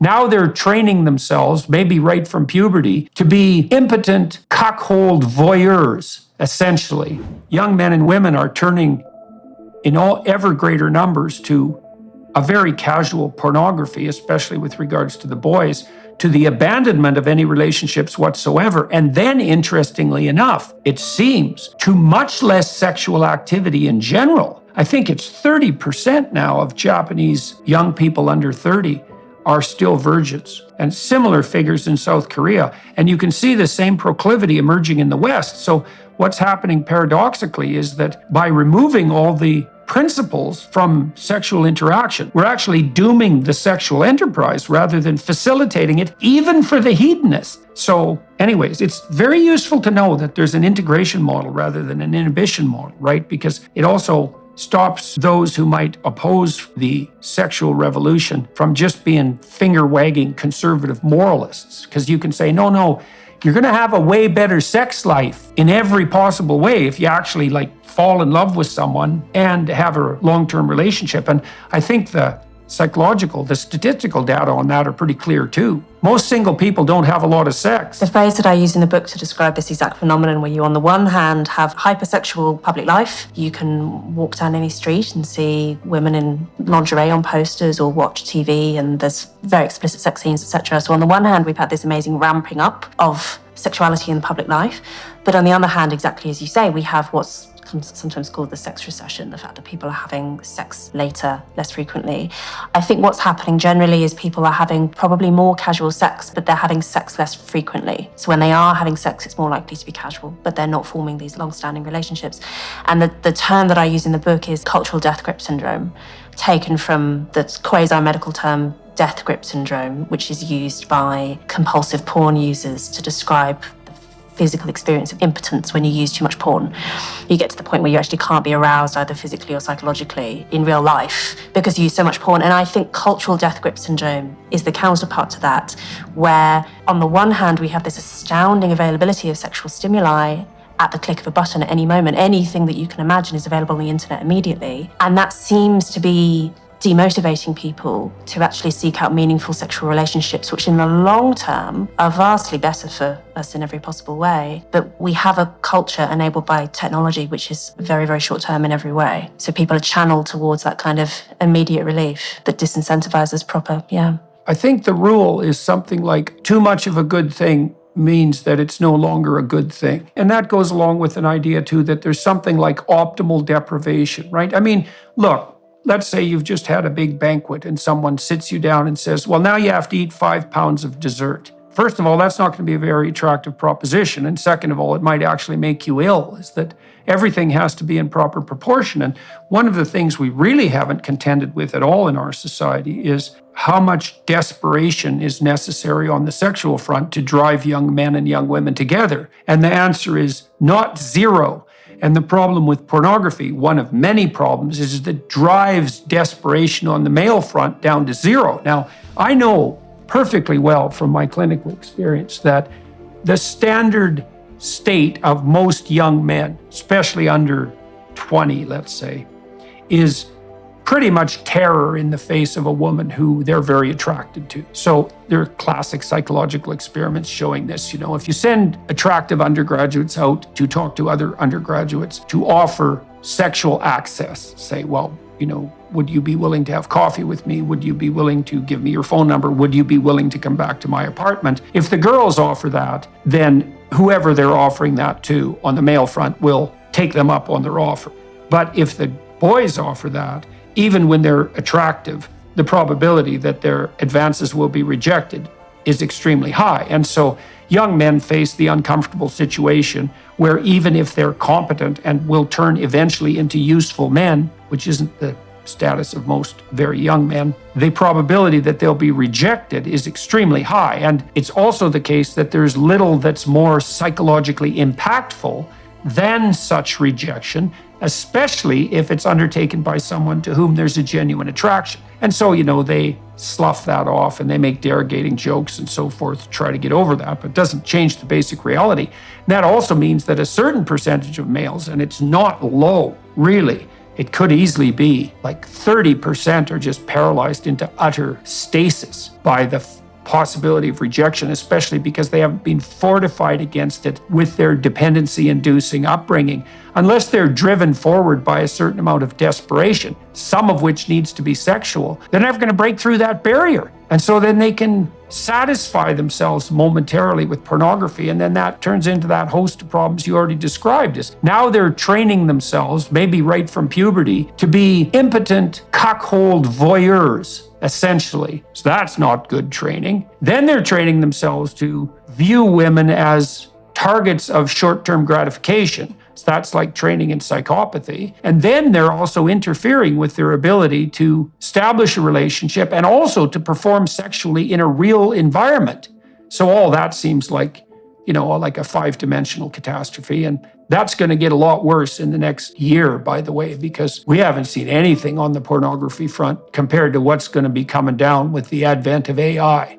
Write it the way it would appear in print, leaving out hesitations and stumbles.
Now they're training themselves, maybe right from puberty, to be impotent, cuckold voyeurs, essentially. Young men and women are turning in ever greater numbers to a very casual pornography, especially with regards to the boys, to the abandonment of any relationships whatsoever. And then, interestingly enough, it seems, to much less sexual activity in general. I think it's 30% now of Japanese young people under 30 are still virgins, and similar figures in South Korea. And you can see the same proclivity emerging in the West. So what's happening paradoxically is that by removing all the principles from sexual interaction, we're actually dooming the sexual enterprise rather than facilitating it, even for the hedonist. So anyways, it's very useful to know that there's an integration model rather than an inhibition model, right? Because it also stops those who might oppose the sexual revolution from just being finger-wagging conservative moralists. Because you can say, no, you're going to have a way better sex life in every possible way if you actually fall in love with someone and have a long-term relationship. And I think the statistical data on that are pretty clear too. Most single people don't have a lot of sex. The phrase that I use in the book to describe this exact phenomenon, where you on the one hand have hypersexual public life, you can walk down any street and see women in lingerie on posters or watch TV, and there's very explicit sex scenes, etc. So on the one hand, we've had this amazing ramping up of sexuality in the public life, but on the other hand, exactly as you say, we have what's sometimes called the sex recession, the fact that people are having sex later, less frequently. I think what's happening generally is people are having probably more casual sex, but they're having sex less frequently. So when they are having sex, it's more likely to be casual, but they're not forming these long-standing relationships. And the term that I use in the book is cultural death grip syndrome, taken from the quasi-medical term death grip syndrome, which is used by compulsive porn users to describe physical experience of impotence when you use too much porn. You get to the point where you actually can't be aroused either physically or psychologically in real life because you use so much porn. And I think cultural death grip syndrome is the counterpart to that, where on the one hand, we have this astounding availability of sexual stimuli at the click of a button at any moment. Anything that you can imagine is available on the internet immediately. And that seems to be demotivating people to actually seek out meaningful sexual relationships, which in the long term are vastly better for us in every possible way. But we have a culture enabled by technology, which is very, very short term in every way. So people are channeled towards that kind of immediate relief that disincentivizes proper, I think the rule is something like too much of a good thing means that it's no longer a good thing. And that goes along with an idea too that there's something like optimal deprivation, right? I mean, look, let's say you've just had a big banquet and someone sits you down and says, well, now you have to eat 5 pounds of dessert. First of all, that's not going to be a very attractive proposition. And second of all, it might actually make you ill, is that everything has to be in proper proportion. And one of the things we really haven't contended with at all in our society is how much desperation is necessary on the sexual front to drive young men and young women together. And the answer is not zero. And the problem with pornography, one of many problems, is that it drives desperation on the male front down to zero. Now, I know perfectly well from my clinical experience that the standard state of most young men, especially under 20, let's say, is pretty much terror in the face of a woman who they're very attracted to. So there are classic psychological experiments showing this. If you send attractive undergraduates out to talk to other undergraduates to offer sexual access, say, well, would you be willing to have coffee with me? Would you be willing to give me your phone number? Would you be willing to come back to my apartment? If the girls offer that, then whoever they're offering that to on the male front will take them up on their offer. But if the boys offer that, even when they're attractive, the probability that their advances will be rejected is extremely high. And so young men face the uncomfortable situation where even if they're competent and will turn eventually into useful men, which isn't the status of most very young men, the probability that they'll be rejected is extremely high. And it's also the case that there's little that's more psychologically impactful than such rejection, especially if it's undertaken by someone to whom there's a genuine attraction. And so, they slough that off and they make derogating jokes and so forth to try to get over that, but it doesn't change the basic reality. And that also means that a certain percentage of males, and it's not low, really, it could easily be like 30% are just paralyzed into utter stasis by the possibility of rejection, especially because they haven't been fortified against it with their dependency-inducing upbringing. Unless they're driven forward by a certain amount of desperation, some of which needs to be sexual, they're never going to break through that barrier. And so then they can satisfy themselves momentarily with pornography, and then that turns into that host of problems you already described. Is now they're training themselves, maybe right from puberty, to be impotent, cuckold voyeurs, essentially. So that's not good training. Then they're training themselves to view women as targets of short-term gratification. So that's like training in psychopathy. And then they're also interfering with their ability to establish a relationship and also to perform sexually in a real environment. So all that seems like, like a 5-dimensional catastrophe. And that's going to get a lot worse in the next year, by the way, because we haven't seen anything on the pornography front compared to what's going to be coming down with the advent of AI.